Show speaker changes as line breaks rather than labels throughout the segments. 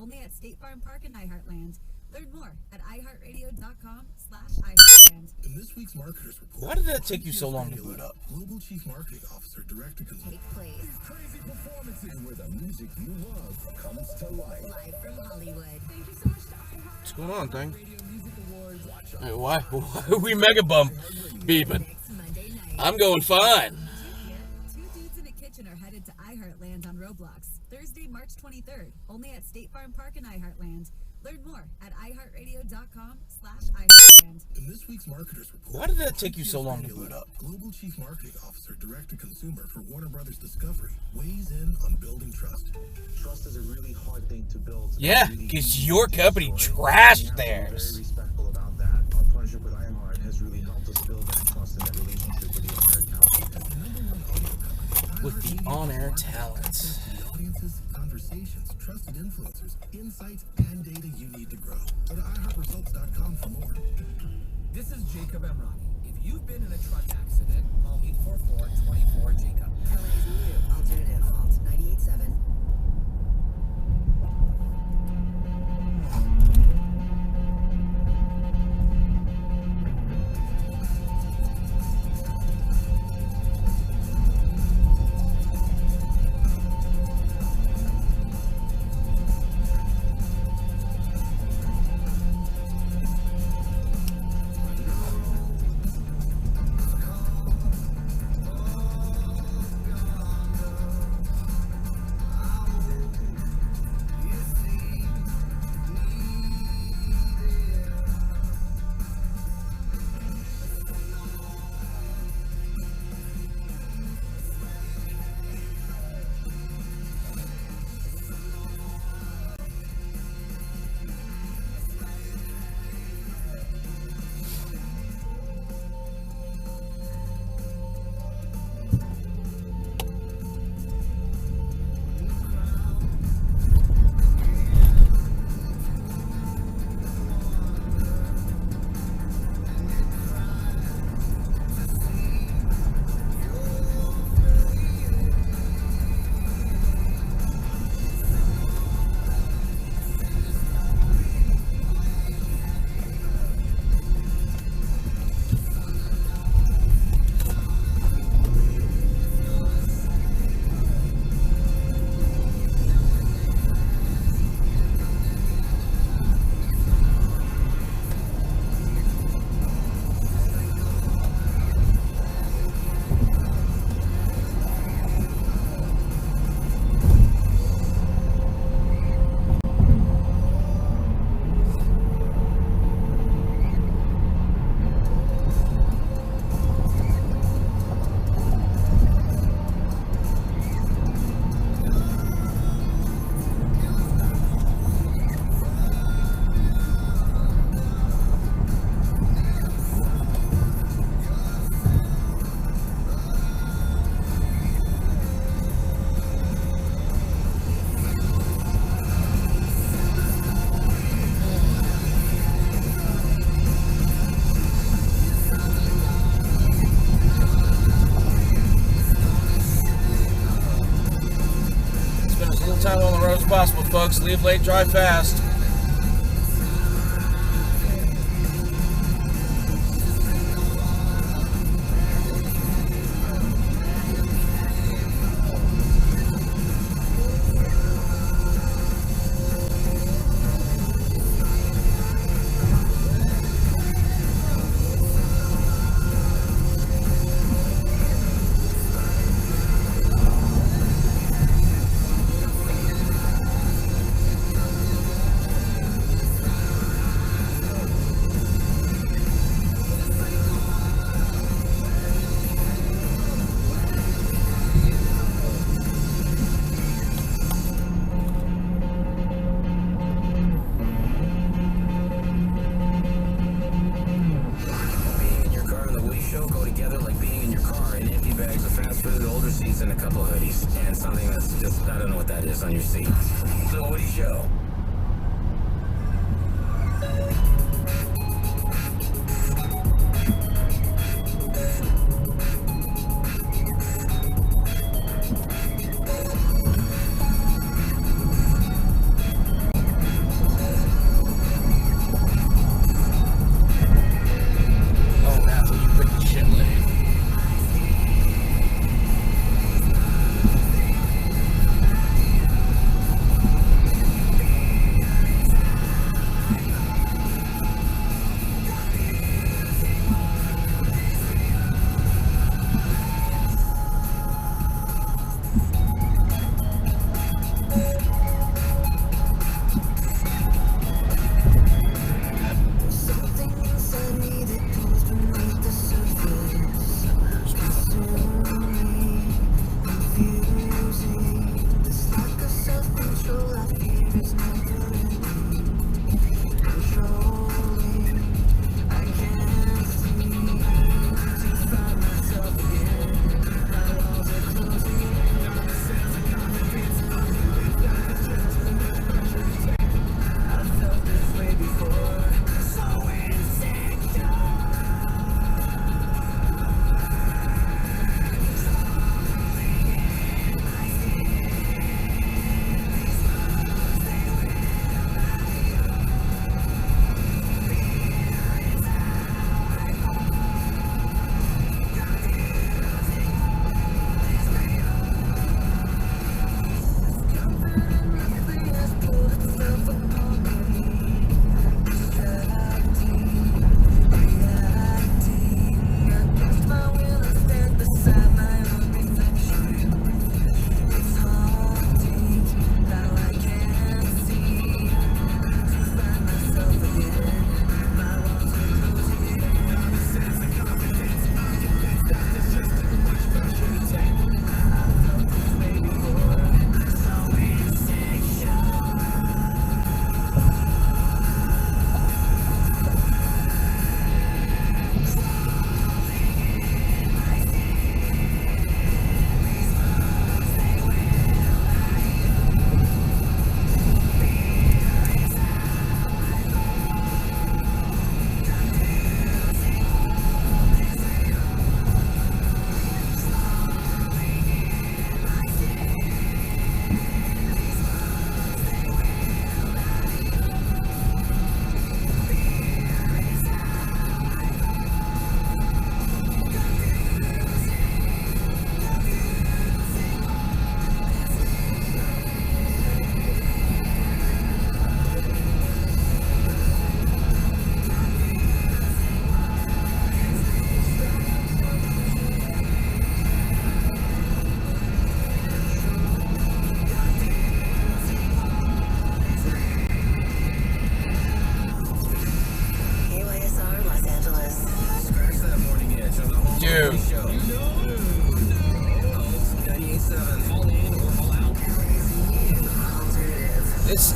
only at State Farm Park in iHeartland. Learn more at iHeartRadio.com/iHeartland.
In this week's Marketers Report,
why did that take you so long to boot up?
Global Chief Marketing Officer, Director Consultant.
These crazy performances where the music you love comes to life.
Live from Hollywood.
Thank you so much to iHeart.
What's going on, thing?
Radio Music Awards. Watch
Hey, why are we mega bump beeping?
Next Monday night.
I'm going fine.
Two Dudes in a Kitchen are headed to iHeartland on Roblox. Thursday, March 23rd. Only at State Farm Park in iHeartland. Learn more at iHeartRadio.com/iHeartland.
In this week's Marketers Report,
Why did that take you so long to boot up?
Global Chief Marketing Officer, Direct to Consumer for Warner Brothers Discovery, weighs in on building trust.
Trust is a really hard thing to build.
Yeah, because your company trashed theirs.
Very respectful about that. Our partnership with Ironheart has really helped us build that trust and that relationship with the on-air talent.
With the on-air talent.
The audiences, conversations, trusted influencers, insights, and data you need to grow. Go to iHeartResults.com for more.
This is Jacob Emrani. If you've been in a truck accident, call 844-24-JACOB.
LA's new alternative. Alt 98.7.
Time on the road as possible, folks. Leave late, drive fast.
And a couple hoodies and something that's just, I don't know what that is on your seat. So Woody Show.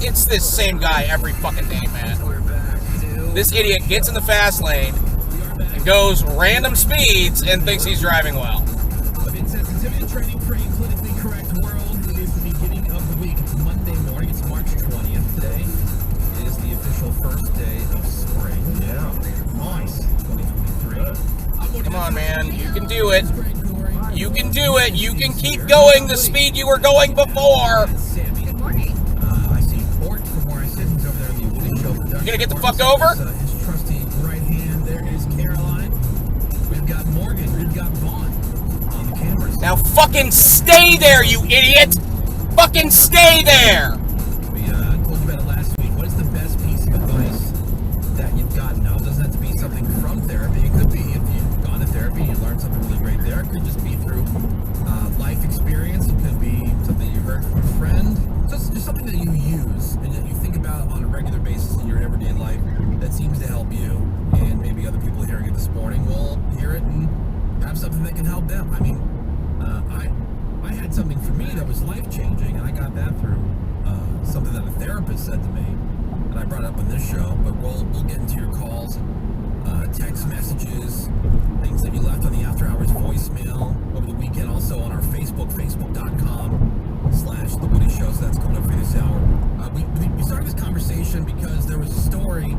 It's this same guy every fucking day, man. This idiot gets in the fast lane and goes random speeds and thinks he's driving well.
Insensitivity training for a politically correct world. It is the beginning of the week. It's Monday morning. It's March 20th today. It is the official first day of spring. Yeah. Nice. 2023.
Come on, man. You can do it. You can do it. You can keep going the speed you were going before.
Good morning.
I see Bort from where I sit. He's over there in the Woody Show production.
You gonna get the fuck over?
His trusty right hand. There is Caroline. We've got Morgan. We've got Vaughn on the cameras.
Now fucking stay there, you idiot! Fucking stay there!
We told you about it last week. What is the best piece of advice that you've gotten? Now, it doesn't have to be something from therapy. It could be if you've gone to therapy, you learned something really great there. It could just be through life experience. It could be something you heard from a friend. Just something that you use and that you think about on a regular basis in your everyday life that seems to help you. And maybe other people hearing it this morning will hear it and have something that can help them. I mean, I had something for me that was life-changing, and I got that through something that a therapist said to me, and I brought it up on this show, but we'll get into your calls, text messages, things that you left on the After Hours voicemail over the weekend, also on our Facebook, facebook.com/The Woody Show, so that's coming up for this hour. We started this conversation because there was a story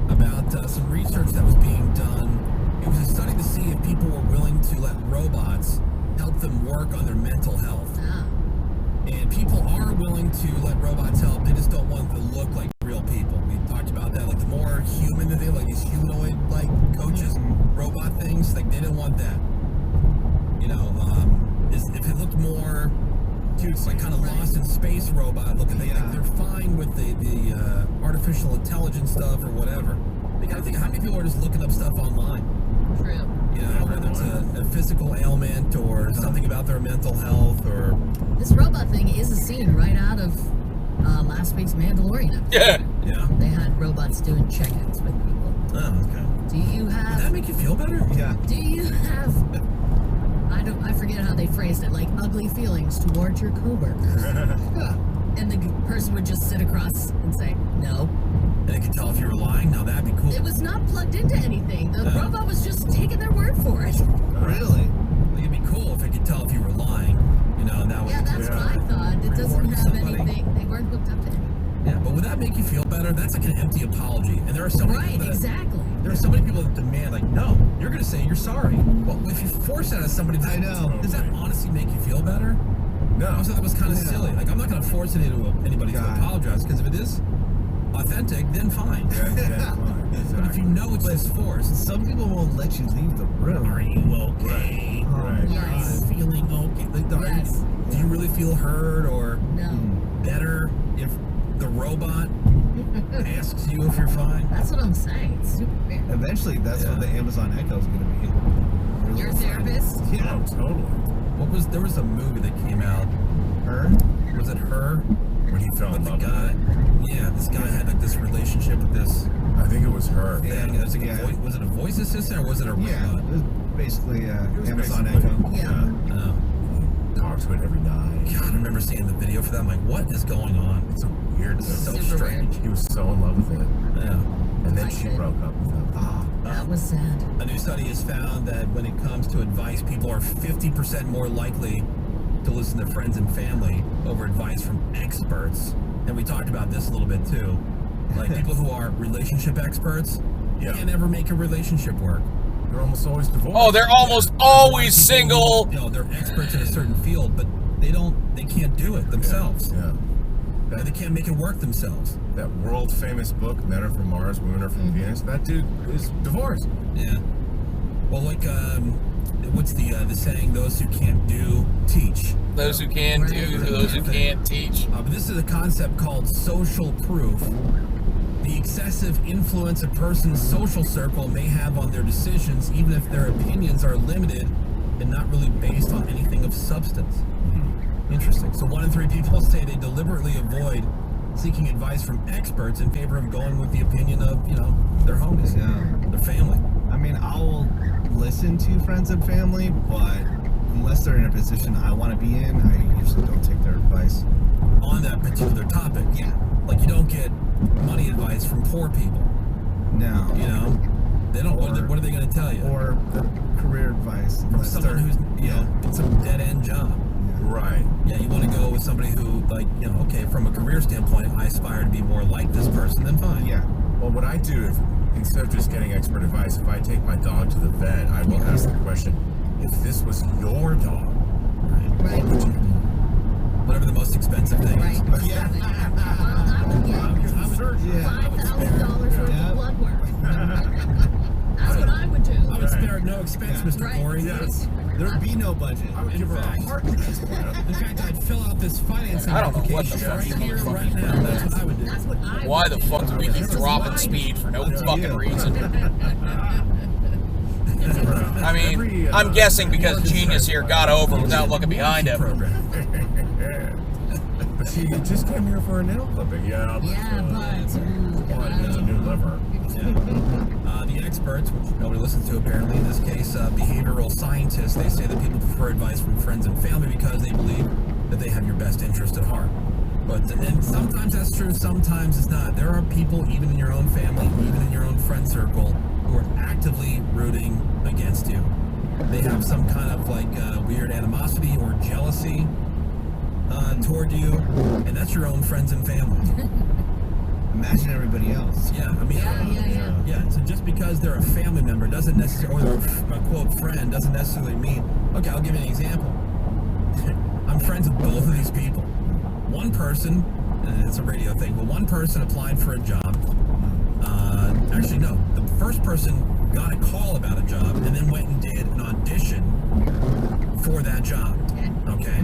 about some research that was being done. It was a study to see if people were willing to let robots help them work on their mental health. And people are willing to let robots help. They just don't want them to look like real people. We talked about that. Like, the more human that they like, these humanoid-like coaches, robot things, like, they didn't want that. You know, if it looked more, like, kind of lost in space robot looking, they're fine with the artificial intelligence stuff or whatever. They gotta think, how many people are just looking up stuff online?
True.
You know, whether it's a physical ailment or something about their mental health or...
This robot thing is a scene right out of last week's Mandalorian episode.
Yeah.
They had robots doing check-ins with people.
Oh, okay.
Do you have...
Did that make you feel better? Yeah.
Do you have... I forget how they phrased it, like ugly feelings towards your coworkers. And the person would just sit across and say, no.
And it could tell if you were lying. Now that'd be cool.
It was not plugged into anything. The robot was just taking their word for it.
Really?
Like, it'd be cool if it could tell if you were lying. You know, and that would
Yeah, that's what I thought. It doesn't
reward
have
somebody.
anything. They weren't hooked up to anything.
Yeah, but would that make you feel better? That's like an empty apology. And there are so many
Right,
people that,
exactly.
there are so many people that demand, like, no, you're going to say you're sorry. Well, if you force that on somebody,
I know.
Does that honestly make you feel better? No. I thought that was kind of silly. Like, I'm not going to force anybody to apologize, because if it is authentic, then fine.
Yeah,
But if you know it's just forced,
some people won't let you leave the room.
Are you okay?
Right.
Yes.
Are you feeling okay? Like,
Yes.
do you really feel heard or
No.
better if the robot asks you if you're fine?
That's what I'm saying. It's super weird.
Eventually, that's what the Amazon Echo is going to be.
Your therapist?
Yeah, totally.
There was a movie that came out.
Her?
Was it Her?
When he fell in
With
love
the
with
guy.
her.
Yeah, this guy had like this relationship with this
I think it was her.
thing. It was, like a was it a voice assistant or was it a
Yeah,
robot?
it was basically
was
Amazon
basically-
Echo.
Yeah.
Oh.
Talked to it every night.
God, I remember seeing the video for that. I'm like, what is going on?
It's a weird.
It's so
Super
strange.
He was so in love with it,
Yeah.
and then
I
she
did.
broke up with him.
That was sad.
A new study has found that when it comes to advice, people are 50% more likely to listen to friends and family over advice from experts. And we talked about this a little bit too. Like people who are relationship experts can't ever make a relationship work.
They're almost always divorced.
Oh, they're almost always single.
You know, they're experts in a certain field, but they can't do it themselves.
Yeah.
They can't make it work themselves.
That world famous book, Men Are From Mars, Women Are From Venus. That dude is divorced.
Yeah. Well, like, what's the saying? Those who can't do, teach.
Those who can do, those who can't teach.
But this is a concept called social proof. The excessive influence a person's social circle may have on their decisions, even if their opinions are limited and not really based on anything of substance. Interesting. So 1 in 3 people say they deliberately avoid seeking advice from experts in favor of going with the opinion of, their homies, their family.
I mean, I'll listen to friends and family, but unless they're in a position I want to be in, I usually don't take their advice.
On that particular topic.
Yeah.
Like you don't get money advice from poor people.
No.
They don't. What are they going to tell you?
Or career advice.
From someone who's in some dead end job.
Right.
Yeah, you want to go with somebody who, like, okay, from a career standpoint, I aspire to be more like this person, then fine.
Yeah.
Well, what I do, instead of just getting expert advice, if I take my dog to the vet, I will ask the question, if this was your dog,
Right.
what would you do?
Whatever the most expensive thing is.
Right. Yeah. I would get $5,000 worth of blood work. That's what I would do.
I would spare at no expense, Mr.
Right.
Corey.
Yes.
There'd be no budget.
I would give her a heart transplant.
In fact, I'd fill out this financing
I don't know what the
application
fuck
right
you
here,
motherfuckers
right now. That's what I would do.
That's what I
Why
would
the
do.
fuck do we keep
This is
dropping
mine.
speed for no fucking
Yeah.
reason? I mean, I'm guessing because Genius here got over without looking behind him.
But see, you just came here for a nail clipping. Yeah, but it's a new liver.
The experts, which nobody listens to apparently, in this case, behavioral scientists, they say that people prefer advice from friends and family because they believe that they have your best interest at heart. And sometimes that's true, sometimes it's not. There are people, even in your own family, even in your own friend circle, who are actively rooting against you. They have some kind of weird animosity or jealousy toward you, and that's your own friends and family.
Imagine everybody else.
Yeah, I mean,
Yeah.
so just because they're a family member doesn't necessarily, or they're a quote friend, doesn't necessarily mean, okay, I'll give you an example. I'm friends with both of these people. One person, and it's a radio thing, but one person applied for a job. Actually, no, the first person got a call about a job and then went and did an audition for that job. Okay?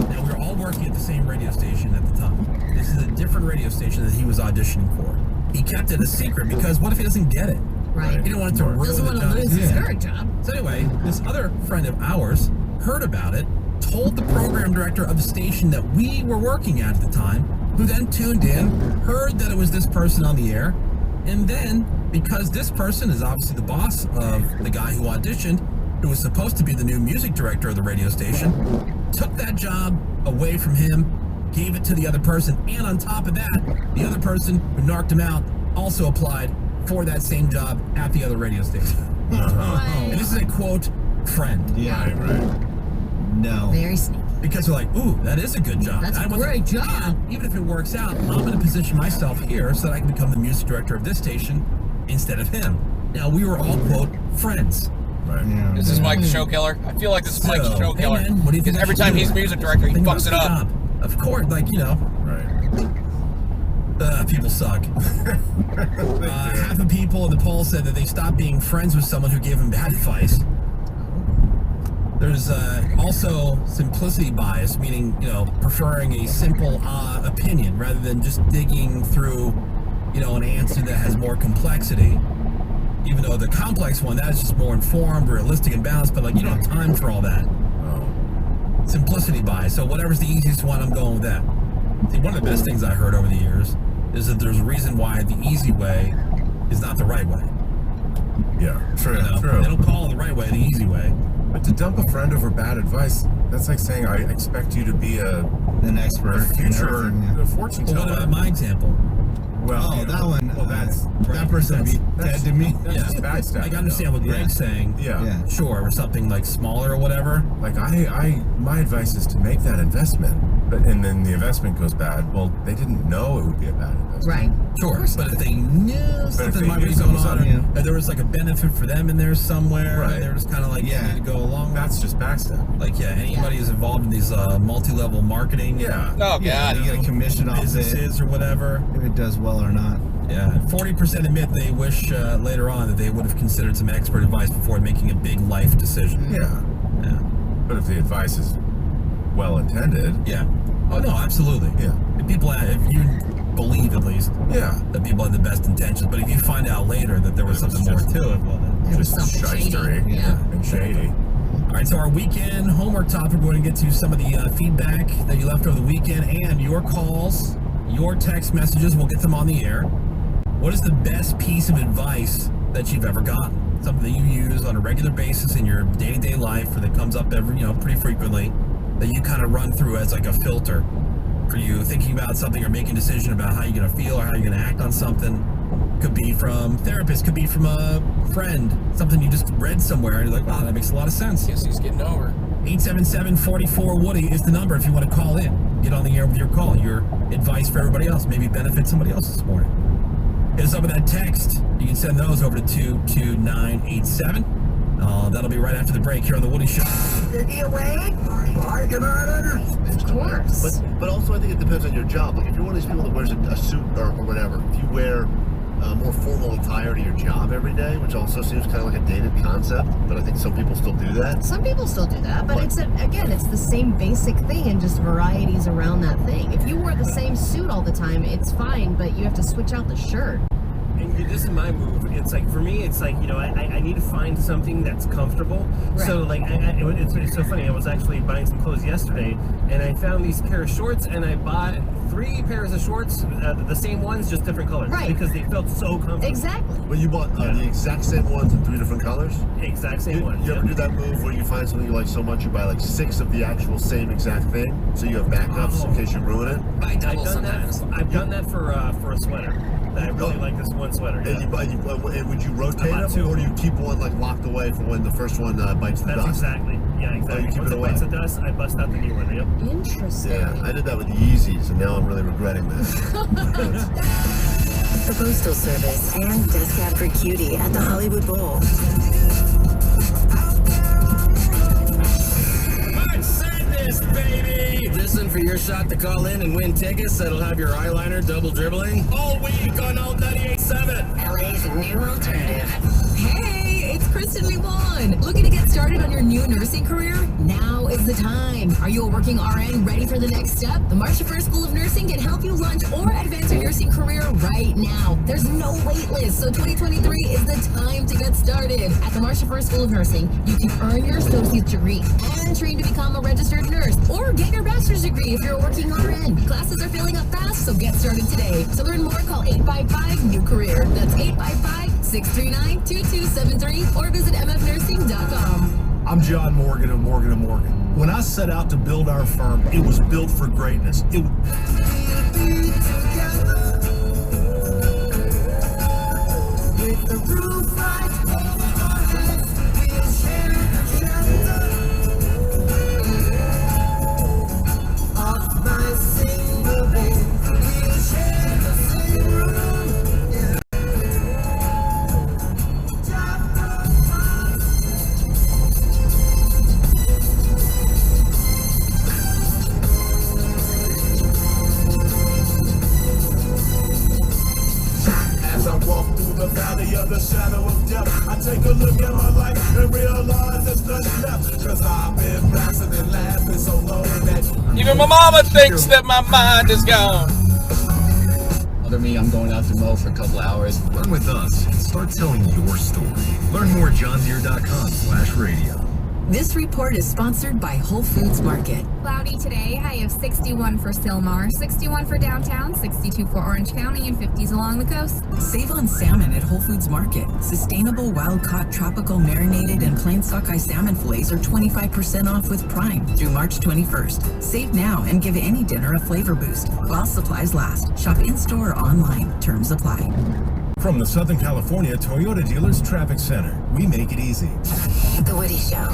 Now, we were all working at the same radio station at the time. This is a different radio station that he was auditioning for. He kept it a secret because what if he doesn't get it?
Right.
He didn't want it to ruin
Doesn't
the
want to
job.
lose his current job.
So anyway, this other friend of ours heard about it, told the program director of the station that we were working at the time, who then tuned in, heard that it was this person on the air, and then, because this person is obviously the boss of the guy who auditioned, who was supposed to be the new music director of the radio station, took that job away from him gave it to the other person, and on top of that, the other person who narked him out also applied for that same job at the other radio station. And this is a quote friend.
Yeah, right. No.
Very sneaky.
Because they're like, ooh, that is a good job.
That's a great job.
And even if it works out, I'm going to position myself here so that I can become the music director of this station instead of him. Now, we were all, quote, friends.
Right.
Yeah.
Is this Mike the show killer? I feel like this is Mike the show killer.
Hey man, what do you think?
Because every time he's music director, he
Think
fucks it
about
up.
the job. Of course, like, you know,
Right.
people suck. Half of people in the poll said that they stopped being friends with someone who gave them bad advice. There's also simplicity bias, meaning, you know, preferring a simple opinion rather than just digging through, you know, an answer that has more complexity. Even though the complex one, that is just more informed, realistic, and balanced, but like, you don't have time for all that. Simplicity bias. So whatever's the easiest one, I'm going with that. See, one of the best things I heard over the years is that there's a reason why the easy way is not the right way.
Yeah, true,
You know?
true.
They don't call it the right way, the easy way.
But to dump a friend over bad advice, that's like saying I expect you to be
An expert.
a future
in everything,
fortune
But
teller.
what about my example?
Well,
Oh, that one.
Well, that's
that person would be dead to me.
That's just backstabbing.
Like, I understand what Greg's saying.
Yeah.
Yeah.
Sure, or something like smaller or whatever.
Like my advice is to make that investment, and then the investment goes bad. Well, they didn't know it would be a bad investment.
Right.
Sure, but if they knew something
they
might
knew
be going
something was
on,
up,
and there was like a benefit for them in there somewhere,
Right.
and there was kind of like,
Yeah.
to go along with.
That's just backstabbing.
Like, yeah, anybody who's involved in these multi-level marketing
Yeah.
Oh,
Yeah,
God.
you get a commission off it
businesses or whatever.
if it does well or not.
Yeah, 40% admit they wish later on that they would have considered some expert advice before making a big life decision.
Yeah.
Yeah.
But if the advice is well intended,
Yeah. Oh, no, absolutely.
Yeah.
If you believe at least
yeah,
that people had the best intentions, but if you find out later that there was
It was
something more
just-
to it, well then.
There was
just
something shady.
shystery
Yeah.
and shady.
All right, so our weekend homework topic, we're going to get to some of the feedback that you left over the weekend and your calls, your text messages. We'll get them on the air. What is the best piece of advice that you've ever gotten? Something that you use on a regular basis in your day-to-day life, or that comes up every, pretty frequently, that you kind of run through as like a filter for you thinking about something or making a decision about how you're going to feel or how you're going to act on something. Could be from therapists, could be from a friend, something you just read somewhere and you're like, wow, that makes a lot of sense.
Guess he's getting over.
877-44-WOODY is the number if you want to call in. Get on the air with your call, your advice for everybody else, maybe benefit somebody else this morning. Hit us up with that text. You can send those over to 22987. That'll be right after the break here on The Woody Show.
Of course.
But also, I think it depends on your job. Like, if you're one of these people that wears a suit or whatever, if you wear more formal attire to your job every day, which also seems kind of like a dated concept, but I think some people still do that.
Some people still do that, but it's the same basic thing and just varieties around that thing. If you wore the same suit all the time, it's fine, but you have to switch out the shirt.
And this is my move. It's like, for me, it's like, I need to find something that's comfortable.
Right.
So like, it's so funny. I was actually buying some clothes yesterday, and I found these pair of shorts, and I bought 3 pairs of shorts, the same ones, just different colors.
Right.
Because they felt so comfortable.
Exactly.
But you bought the exact same ones in 3 different colors?
Exact same ones.
You ever do that move where you find something you like so much, you buy like 6 of the actual same exact thing, so you have backups in case you ruin it?
I double sometimes.
I've done that for a sweater. I really like this one sweater. Yeah.
And would you rotate
About
them,
2.
or do you keep one like locked away for when the first one bites the
That's
dust?
exactly. Yeah, exactly.
you keep
Once
it
it
away.
bites the dust, I bust out the new one. Yep.
Interesting.
Yeah, I did that with the Yeezys, and now I'm really regretting that.
The Postal Service and Desk Cab for Cutie at the Hollywood Bowl.
Sadness, baby! Listen for your shot to call in and win tickets that'll have your eyeliner double dribbling all week on Alt 98.7.
LA's new alternative.
Hey, it's Kristen Limon. Looking to get started on your new nursing career? Now is the time. Are you a working RN ready for the next step? The Marcia First School of Nursing can help you launch or advance your nursing career right now. There's no wait list, so 2023 is the time to get started. At the Marcia First School of Nursing, you can earn your associate's degree and train to become a registered nurse, or get your bachelor's degree if you're a working RN. Classes are filling up fast, so get started today. To learn more, call 855-NEW-CAREER. That's 855-639-2273, or visit mfnursing.com.
I'm John Morgan of Morgan & Morgan. When I set out to build our firm, it was built for greatness.
With the roof right over our heads, we'll share the shelter of my single bed. We'll share the same room, yeah.
As I walk through the valley of the shadow of death, I take a look at my life and realize there's nothing left. Cause I've been bouncing and laughing so long that
even my mama thinks that my mind is gone.
Other me, I'm going out to mow for a couple hours.
Run with us and start telling your story. Learn more at johndeere.com/radio.
This report is sponsored by Whole Foods Market.
Cloudy today, high of 61 for Sylmar, 61 for downtown, 62 for Orange County, and 50s along the coast.
Save on salmon at Whole Foods Market. Sustainable, wild-caught, tropical, marinated, and plain sockeye salmon fillets are 25% off with Prime through March 21st. Save now and give any dinner a flavor boost while supplies last. Shop in-store or online. Terms apply.
from the Southern California Toyota Dealers Traffic Center, we make it easy.
The Woody Show.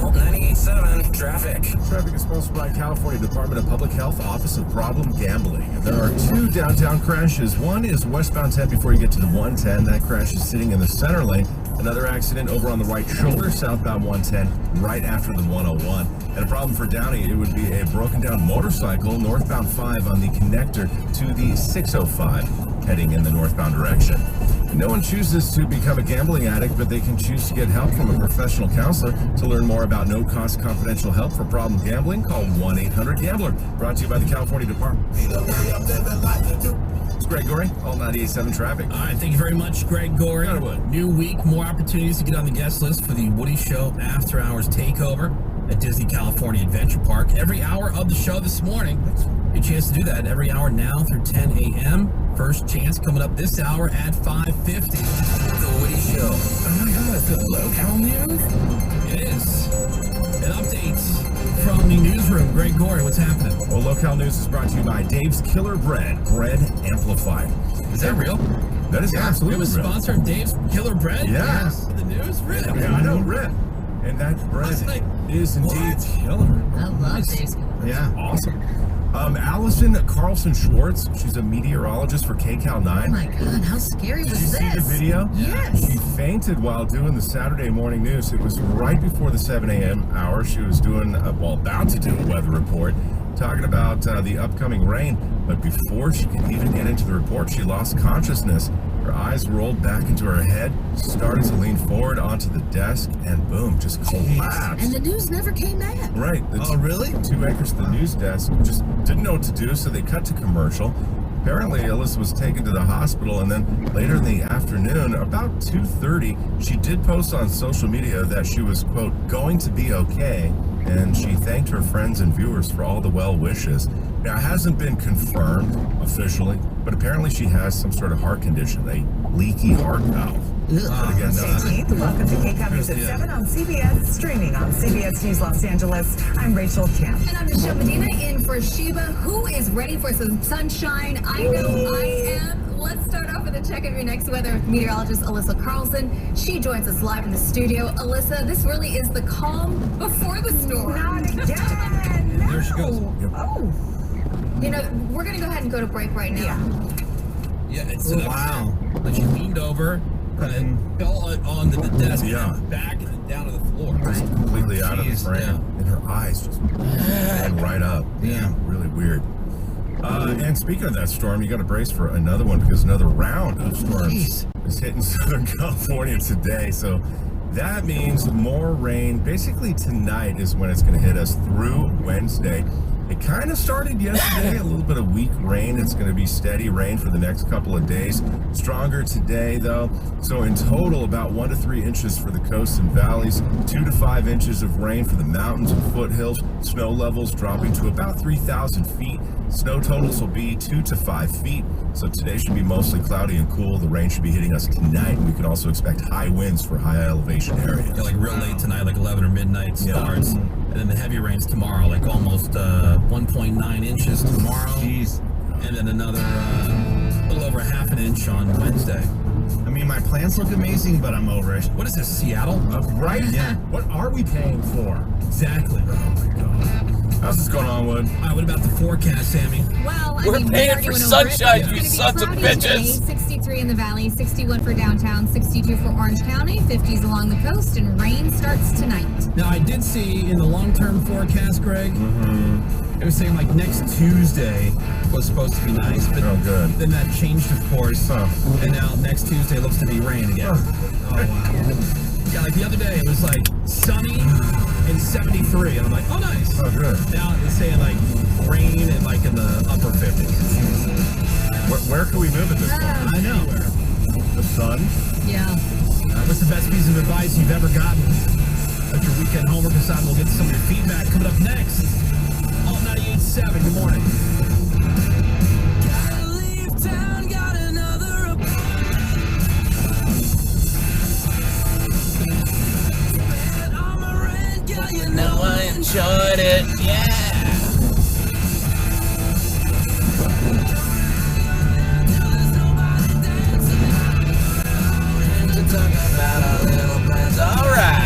Oh, 98.7 traffic.
Traffic is sponsored by California Department of Public Health, Office of Problem Gambling. There are two downtown crashes. One is westbound 10 before you get to the 110. That crash is sitting in the center lane. Another accident over on the right shoulder, southbound 110, right after the 101. And a problem for Downey, it would be a broken down motorcycle, northbound 5 on the connector to the 605, heading in the northbound direction. No one chooses to become a gambling addict, but they can choose to get help from a professional counselor. To learn more about no-cost confidential help for problem gambling, call 1-800-GAMBLER. Brought to you by the California Department. It's Greg Gorey, all 98.7 traffic.
All right, thank you very much, Greg Gorey. New week, more opportunities to get on the guest list for the Woody Show After Hours Takeover at Disney California Adventure Park. Every hour of the show this morning, a chance to do that every hour now through 10 a.m. First chance coming up this hour at 5:50.
The Woody Show.
Oh my God, it's the local news? It is. An update from the newsroom. Greg Gorey, what's happening?
Well, Local News is brought to you by Dave's Killer Bread, bread amplified.
Is that real?
That is absolutely
real. It was
real.
sponsored Dave's Killer Bread?
Yes.
The news? Really?
Yeah, I know, Red. And that bread is indeed killer.
I love Dave's Killer Bread.
Yeah, awesome. Allison Carlson Schwartz, she's a meteorologist for KCAL 9.
Oh my God, how scary was this?
Did you see the video?
Yes.
She fainted while doing the Saturday morning news. It was right before the 7 a.m. hour. She was doing, about to do a weather report, talking about the upcoming rain. But before she could even get into the report, she lost consciousness. Her eyes rolled back into her head, started to lean forward onto the desk, and boom, just collapsed.
And the news never came back.
Right.
Really?
2 anchors of the news desk just didn't know what to do, so they cut to commercial. Apparently, Alyssa was taken to the hospital, and then later in the afternoon, about 2:30, she did post on social media that she was, quote, going to be okay, and she thanked her friends and viewers for all the well wishes. Now, it hasn't been confirmed officially, but apparently she has some sort of heart condition, a leaky heart valve. But again,
Welcome to KCAL News at 7 on CBS, streaming on CBS News Los Angeles. I'm Rachel Kemp.
And I'm Michelle Medina in for Sheba, who is ready for some sunshine. I know I am. Let's start off with a check of your next weather with meteorologist Alyssa Carlson. She joins us live in the studio. Alyssa, this really is the calm before the storm.
Not again.
There she goes.
Oh.
You know, we're going to go ahead and go to break right now.
Yeah, it's an
Wow.
But she leaned over and fell onto the desk,
Yeah.
and back and then down to the floor.
Just completely out of the
Jeez,
frame.
yeah.
And her eyes just rolled right up. Yeah, really weird. And speaking of that storm, you got to brace for another one because another round of storms is hitting Southern California today. So that means more rain. Basically tonight is when it's going to hit us through Wednesday. It kind of started yesterday, a little bit of weak rain. It's going to be steady rain for the next couple of days. Stronger today, though. So in total, about 1 to 3 inches for the coasts and valleys, 2 to 5 inches of rain for the mountains and foothills. Snow levels dropping to about 3,000 feet. Snow totals will be 2 to 5 feet. So today should be mostly cloudy and cool. The rain should be hitting us tonight. We could also expect high winds for high elevation areas.
Yeah, like real late tonight, like 11 or midnight starts. And then the heavy rains tomorrow, like almost 1.9 inches tomorrow.
Jeez.
And then another little over half an inch on Wednesday.
I mean, my plants look amazing, but I'm over it.
What is this, Seattle?
Right?
Yeah.
What are we paying for?
Exactly.
Oh my God. How's this going on, Wood?
All right, what about the forecast, Sammy?
Well, I
We're
mean,
paying
we already
for
went over it.
sunshine,
It's
you
gonna be
sons of
cloudy
bitches.
today, 63 in the valley, 61 for downtown, 62 for Orange County, 50s along the coast, and rain starts tonight.
Now, I did see in the long-term forecast, Greg, it was saying like next Tuesday was supposed to be nice, but
good.
Then that changed, of course, and now next Tuesday looks to be rain again. Oh, wow. Yeah, like the other day, it was like sunny and 73, and I'm like, oh, nice.
Oh, good.
Now it's saying like rain and like in the upper 50s.
Where can we move at this point?
I know.
The sun?
Yeah.
What's the best piece of advice you've ever gotten? At your weekend homework aside, we'll get some of your feedback coming up next. All 98.7, good morning.
Gotta leave town, got another appointment on my rent, girl, you know I
enjoyed it, yeah. To talk about our little plans, alright.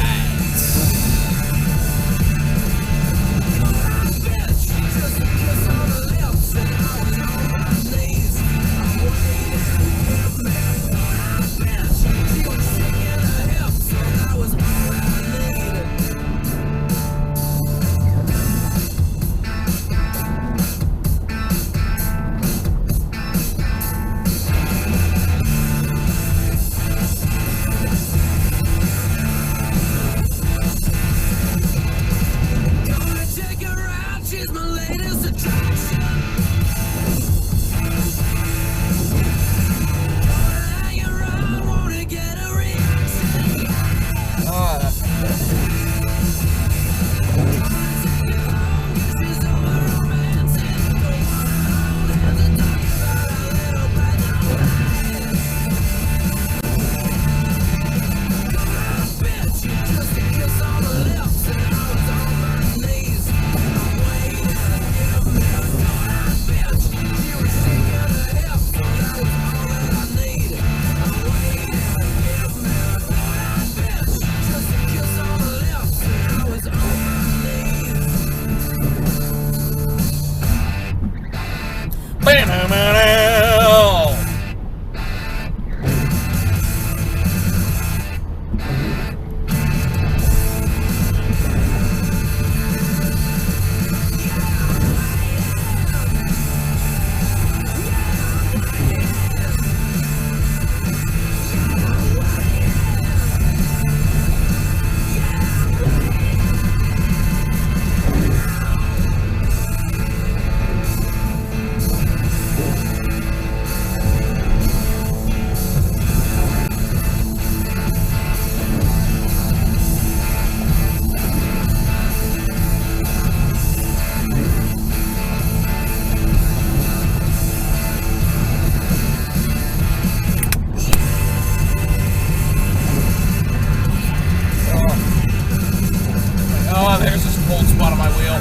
Oh, there's this cold spot on my wheel.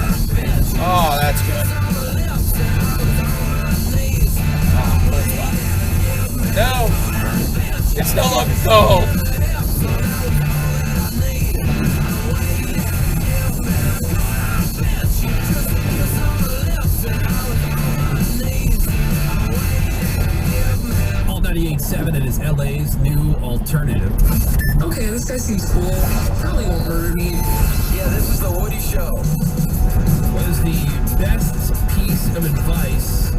Oh, that's good. No, it's no longer cold.
All 98.7, it is LA's new alternative.
Okay, this guy seems cool. Probably won't murder me.
Yeah, this is the Woody Show.
What is the best piece of advice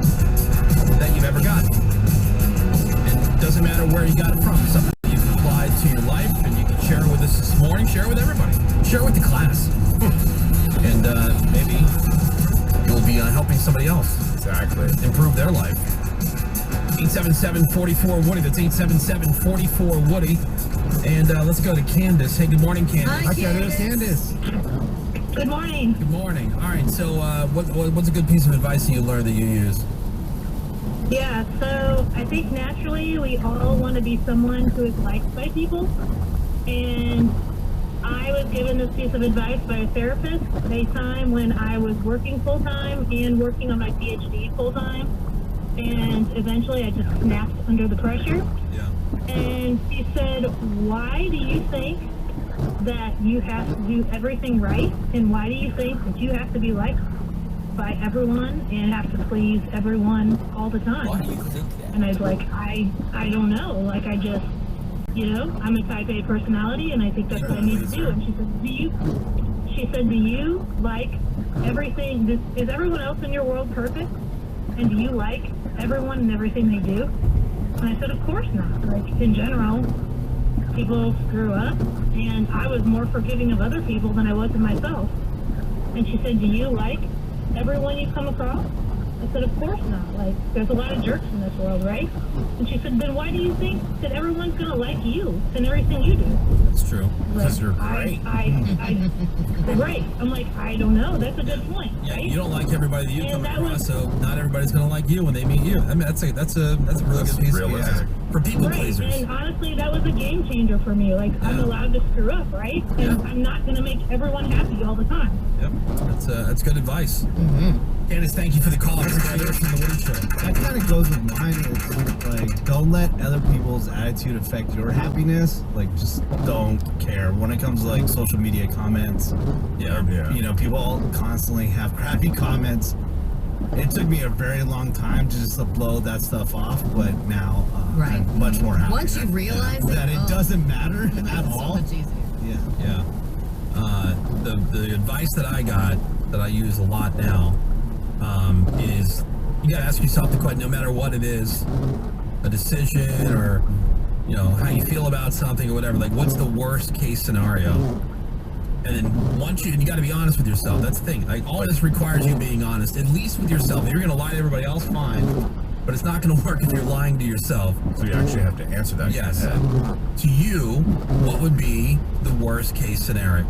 that you've ever gotten? And it doesn't matter where you got it from. Something you can apply to your life, and you can share it with us this morning. Share it with everybody. Share it with the class. And maybe you'll be helping somebody else.
Exactly.
Improve their life. 877-44-WOODY. That's 877-44-WOODY. And let's go to Candace. Hey, good morning, Candace.
Hi,
Candace.
Good morning.
Good morning. All right, so what's a good piece of advice that you learned that you use?
Yeah, so I think naturally we all want to be someone who is liked by people. And I was given this piece of advice by a therapist at a time when I was working full-time and working on my PhD full-time. And eventually I just snapped under the pressure.
Yeah.
And she said, why do you think that you have to do everything right? And why do you think that you have to be liked by everyone and have to please everyone all the time?
Why do you think that?
And I was like, I don't know. Like, I just, I'm a type A personality, and I think that's what I need to do. And she said, do you like everything? Is everyone else in your world perfect? And do you like everyone and everything they do? And I said, of course not. Like, in general, people screw up, and I was more forgiving of other people than I was of myself. And she said, do you like everyone you come across? I said, of course not. Like, there's a lot of jerks in this world, right? And she said, then why do you think that everyone's going to like you and everything you do?
That's true. Because you're great.
Great. I'm like, I don't know. That's a good point,
Yeah,
right?
you don't like everybody that you
And
come
that
across,
was-
so not everybody's going to like you when they meet you. I mean, that's a really good piece
realistic.
for people
Right,
pleasers.
and honestly, that was a game changer for me. Like, I'm allowed to screw up, right? And I'm not going to make everyone happy all the time.
Yep, that's good advice. Candace, thank you for the call. Congratulations on the Woody Show.
That kind of goes with mine. It's like, don't let other people's attitude affect your happiness. Like, just don't care. When it comes to like social media comments, people constantly have crappy comments. It took me a very long time to just blow that stuff off, but now I'm much more happy.
Once you realize
that it doesn't matter
it makes
at
it so
all.
much easier.
Yeah. The advice that I got that I use a lot now is you got to ask yourself the question, no matter what it is, a decision or how you feel about something or whatever. Like, what's the worst case scenario? And then you got to be honest with yourself. That's the thing. Like, all this requires you being honest, at least with yourself. If you're going to lie to everybody else, fine. But it's not going to work if you're lying to yourself.
So you actually have to answer that.
Yes. To you, what would be the worst case scenario?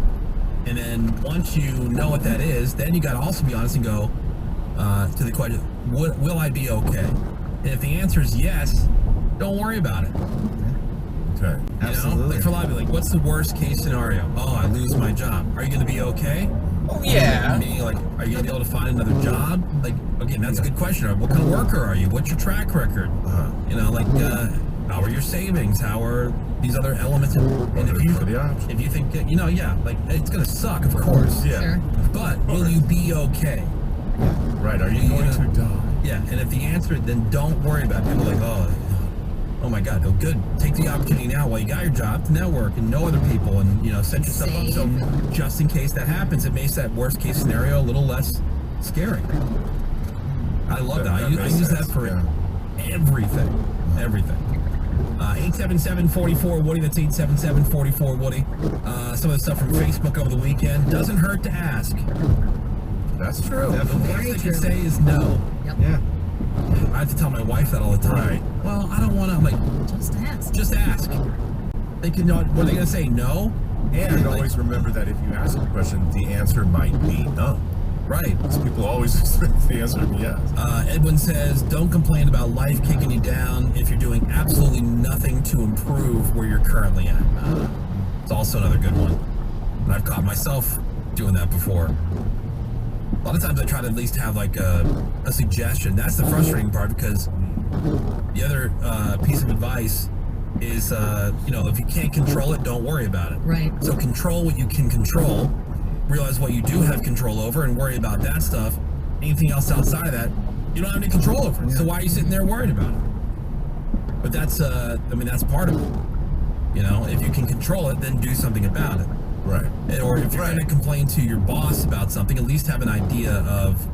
And then once you know what that is, then you got to also be honest and go to the question, will I be okay? And if the answer is yes, don't worry about it.
Okay.
Absolutely.
Like for a lot of people, like, what's the worst case scenario? Oh, I lose my job. Are you going to be okay?
Oh, yeah.
Meaning, like, are you going to be able to find another job? Like, again, that's a good question. What kind of worker are you? What's your track record? How are your savings? How are these other elements? And if you think that, like, it's going to suck, of course.
Yeah.
Sure.
But will you be okay?
Right. Are you going to die?
Yeah. And if the answer, then don't worry about it. People are like, oh my God, oh good. Take the opportunity now while you got your job to network and know other people and, set yourself up. So just in case that happens, it makes that worst case scenario a little less scary. I love that. I use that for everything. Everything. 877-44-WOODY. That's 877-44-WOODY. Some of the stuff from Facebook over the weekend. Doesn't hurt to ask.
That's true.
The worst they can say is no.
Yep.
Yeah.
I have to tell my wife that all the time.
Right.
Well, I don't want to. I'm like,
Just ask.
just ask. They can. What are they going to say? No.
And always remember that if you ask a question, the answer might be no.
Right.
Because people always expect the answer to be yes.
Edwin says, don't complain about life kicking you down if you're doing absolutely nothing to improve where you're currently at. It's also another good one. And I've caught myself doing that before. A lot of times I try to at least have like a suggestion. That's the frustrating part, because the other piece of advice is, if you can't control it, don't worry about it.
Right.
So control what you can control, realize what you do have control over, and worry about that stuff. Anything else outside of that, you don't have any control over. So why are you sitting there worried about it? But that's, that's part of it. If you can control it, then do something about it.
Right.
Or if you're going to complain to your boss about something, at least have an idea of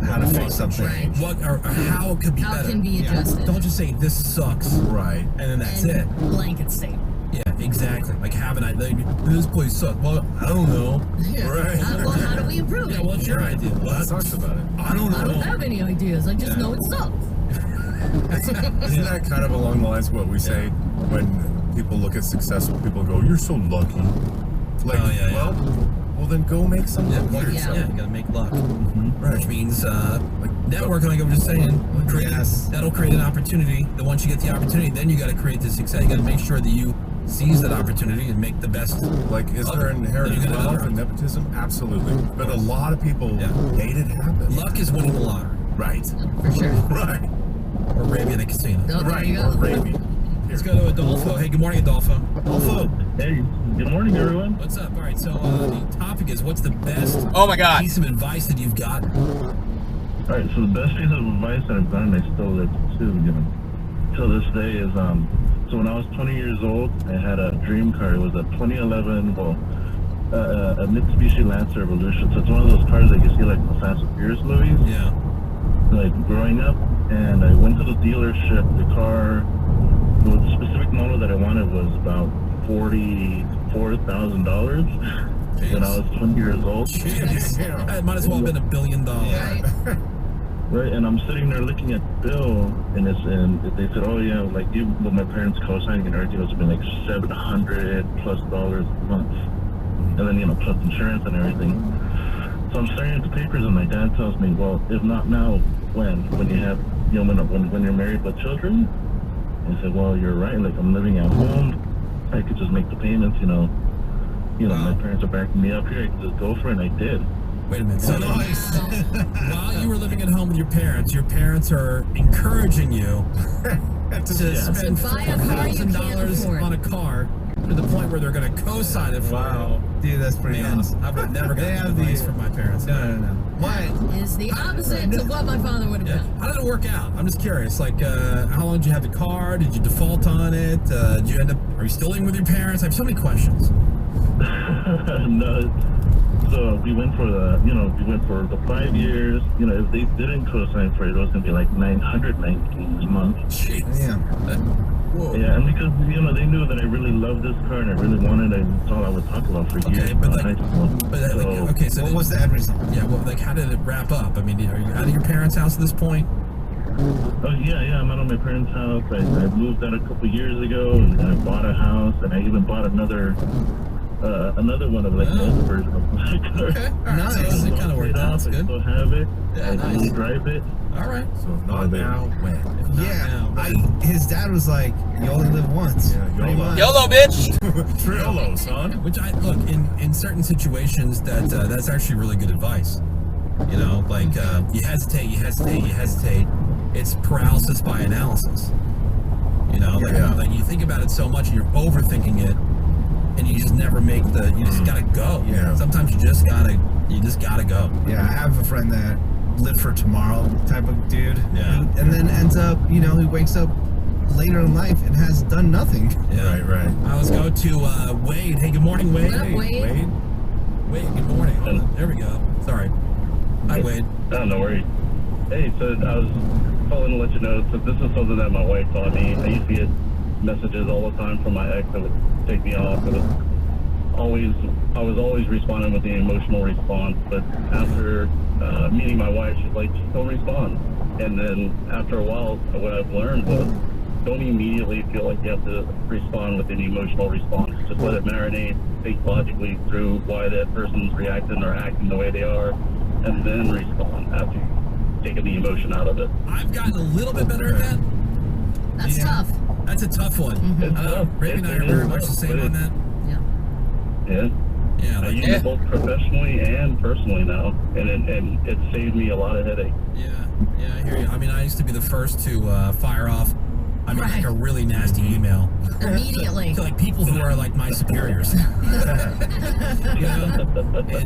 how to fix something.
What or how it could be better.
How can be adjusted.
Don't just say this sucks.
Right.
And then that's it.
Blanket statement.
Yeah, exactly. Like have an idea. This place sucks. Well, I don't know.
Yeah.
Right.
Well, how do we improve it?
Yeah, what's your idea?
Let's talk about it.
I don't know.
I don't have any ideas. I just know it sucks.
Isn't that kind of along the lines of what we say when people look at successful people and go, you're so lucky? Like, well, then go make some luck for yourself.
Yeah, you gotta make luck. Right. Which means networking, like I was just saying, that'll create an opportunity. Then once you get the opportunity, then you gotta create the success. You gotta make sure that you seize that opportunity and make the best.
Like, is there inherent wealth and nepotism? Absolutely. But a lot of people hate it happen.
Luck is winning the lottery.
Right.
For sure.
Right.
Or Arabian casino.
Oh, there you go.
Or Arabian.
Let's go to Adolfo. Hey, good morning, Adolfo.
Adolfo.
Hey, good morning, everyone.
What's up? All right, so the topic is, what's the best piece of advice that you've gotten?
All right, so the best piece of advice that I've gotten, I still live to, till this day is, so when I was 20 years old, I had a dream car. It was a 2011, a Mitsubishi Lancer Evolution. So it's one of those cars that you see like the Fast and Furious movies.
Yeah.
Like growing up, and I went to the dealership. The car, the specific model that I wanted was about $44,000 when I was 20 years old.
That might as well have been $1 billion.
Right, and I'm sitting there looking at the bill, and they said, oh yeah, like even with my parents co-signing and everything, it's been like $700+ a month, and then plus insurance and everything. So I'm staring at the papers, and my dad tells me, well, if not now, when you have, when you're married with children? I said, well, you're right. Like I'm living at home, I could just make the payments. My parents are backing me up here. I could just go for it, and I did.
Wait a minute. So while you were living at home with your parents are encouraging you to spend $4,000 on a car to the point where they're going to co-sign it for you.
Dude, that's pretty awesome.
I would never get advice from my parents.
No.
What is the opposite of what my father would have done?
How did it work out? I'm just curious. Like, how long did you have the car? Did you default on it? Did you end up? Are you still living with your parents? I have so many questions.
No. So we went for the 5 years. If they didn't co-sign for it, it was gonna be like $919 a month.
Jeez.
Yeah.
Whoa. Yeah, and because they knew that I really loved this car and I really wanted it. That's all I would talk about for years.
So
what was the end result?
Yeah. Well, like, how did it wrap up? I mean, are you out of your parents' house at this point?
Oh yeah. I'm out of my parents' house. I moved out a couple years ago, and I bought a house, and I even bought another one of like the version of my car.
Okay, all right. Nice. It kind of worked out.
I still have it.
Yeah,
I
nice.
still drive it.
All right.
So if not now, when?
His dad was like, you only live once.
Yeah,
YOLO, bitch.
YOLO, son.
Which in certain situations that's actually really good advice. Like you hesitate. It's paralysis by analysis. Like you think about it so much and you're overthinking it, and you just never make you just gotta go.
Yeah.
Sometimes you just gotta go.
Yeah, I have a friend that live for tomorrow type of dude.
Yeah.
And then ends up, he wakes up later in life and has done nothing.
Yeah.
Right.
Let's go to Wade. Hey, good morning, Wade.
What up, Wade?
Wade, good morning. Hold on. There we go. Sorry. Hi, Wade.
No worries. Hey, so I was calling to let you know, so this is something that my wife taught me. I used to get messages all the time from my ex that would take me off. I was always responding with the emotional response, but after meeting my wife, she's like, just don't respond. And then after a while, what I've learned was, don't immediately feel like you have to respond with an emotional response. Just let it marinate, think logically through why that person's reacting or acting the way they are, and then respond after you've taken the emotion out of it.
I've gotten a little bit better at that.
That's tough.
That's a tough one.
It's tough.
Ray and I are very much the same on that.
Yeah.
Yeah,
I use it both professionally and personally now, and it saved me a lot of headache.
Yeah, I hear you. I mean, I used to be the first to fire off, like a really nasty email.
Immediately.
To like people who are like my superiors. And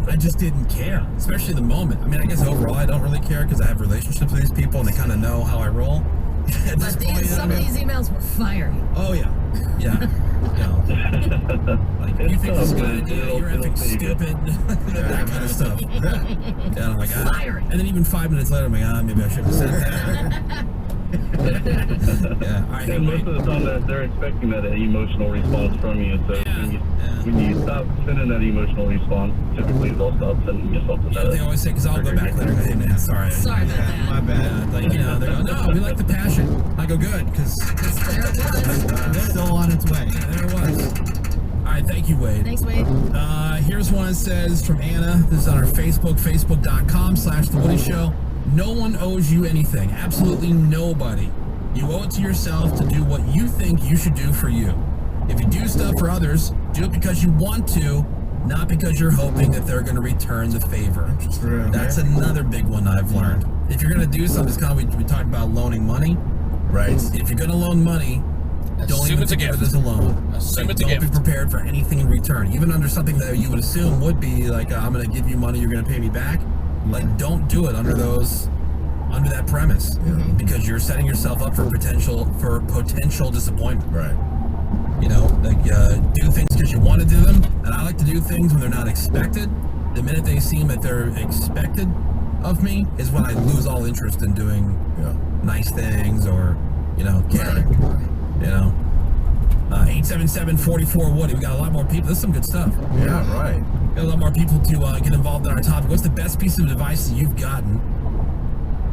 I just didn't care, especially the moment. I mean, I guess overall I don't really care because I have relationships with these people and they kind of know how I roll.
But some of these emails were fiery.
Oh, yeah. Like, you think this is a good idea, you're effing stupid. That kind of stuff. Yeah, I'm like,
Fiery.
And then even 5 minutes later, I'm like, maybe I shouldn't have said that. Yeah. All right,
And most of the time they're expecting that emotional response from you. So when you stop sending that emotional response, typically they'll stop sending you something.
They always say, because I'll go back later. Hey man, sorry about that.
My bad.
Like, they go, no, we like the passion. I go, good, because
it's still on its way.
Yeah, there it was. All right, thank you, Wade.
Thanks, Wade.
Here's one that says from Anna. This is on our Facebook, facebook.com/The Woody Show. No one owes you anything. Absolutely nobody. You owe it to yourself to do what you think you should do for you. If you do stuff for others, do it because you want to, not because you're hoping that they're going to return the favor.
True.
That's another big one I've learned. If you're going to do something, it's kind of we talked about loaning money.
Right.
If you're going to loan money, don't even think of it as a loan. Like, don't be prepared for anything in return. Even under something that you would assume would be like, I'm going to give you money, you're going to pay me back. Like, don't do it under that premise, because you're setting yourself up for potential disappointment.
Right.
You know, like do things because you want to do them, and I like to do things when they're not expected. The minute they seem that they're expected of me is when I lose all interest in doing nice things or caring. You know, 877-44-Woody. We got a lot more people. This is some good stuff.
Yeah, right.
Got a lot more people to get involved in our topic. What's the best piece of advice that you've gotten?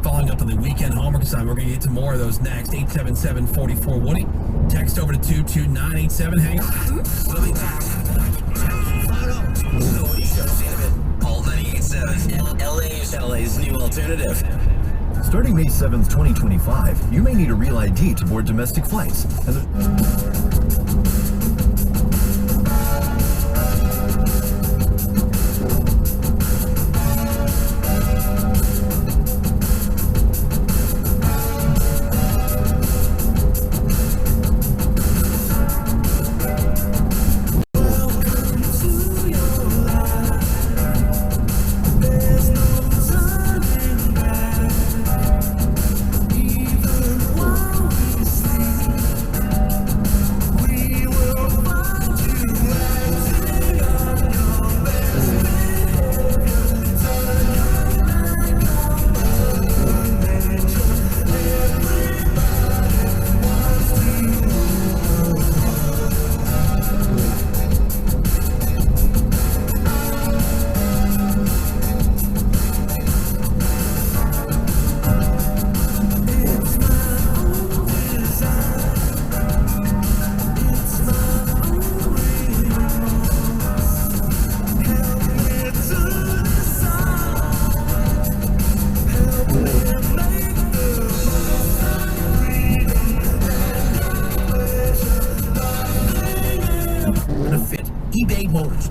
Following up on the weekend homework assignment, we're going to get to more of those next. 877-44-Woody. Text over to 22987. Hang on.
We'll be back. The Woody Show's in a bit. All 98.7. LA's new alternative.
Starting May 7th, 2025, you may need a real ID to board domestic flights.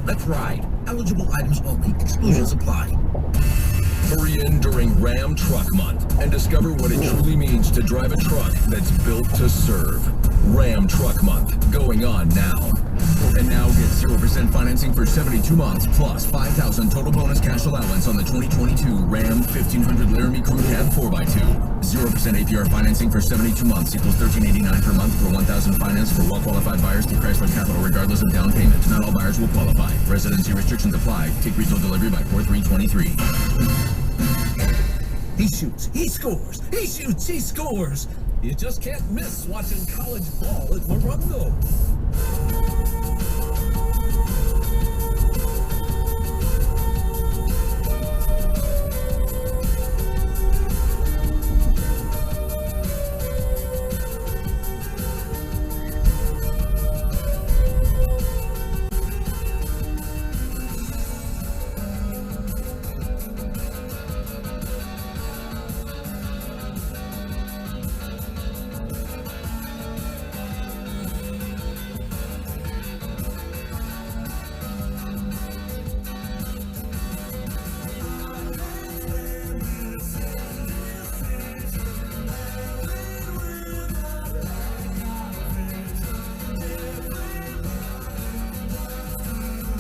Let's ride. Eligible items only. Exclusions apply.
Hurry in during Ram Truck Month and discover what it truly means to drive a truck that's built to serve. Ram Truck Month, going on now. And now get 0% financing for 72 months plus $5,000 total bonus cash allowance on the 2022 Ram 1500 Laramie Crew Cab 4x2. 0% APR financing for 72 months equals $13.89 per month for $1,000 finance for well-qualified buyers through Chrysler Capital regardless of down payment. Not all buyers will qualify. Residency restrictions apply. Take retail delivery by 4/3/23.
He shoots, he scores, he shoots, he scores. You just can't miss watching college ball at Morongo.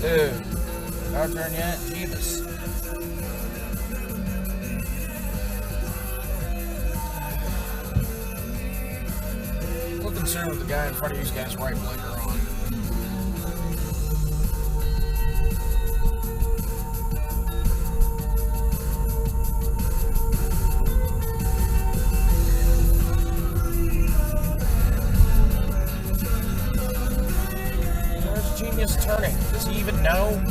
Dude, our turn yet? Jeebus. I'm a little concerned with the guy in front of you guys' right blinker on. Where's Genius turning? Does he even know?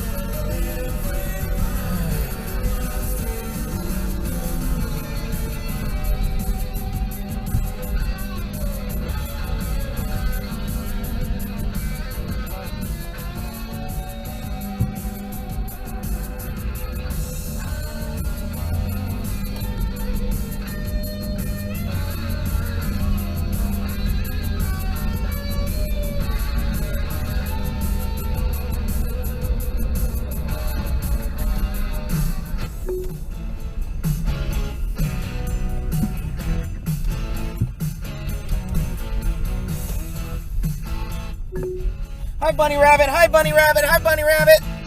Hi, Bunny Rabbit. Hi, Bunny Rabbit. Hi, Bunny Rabbit.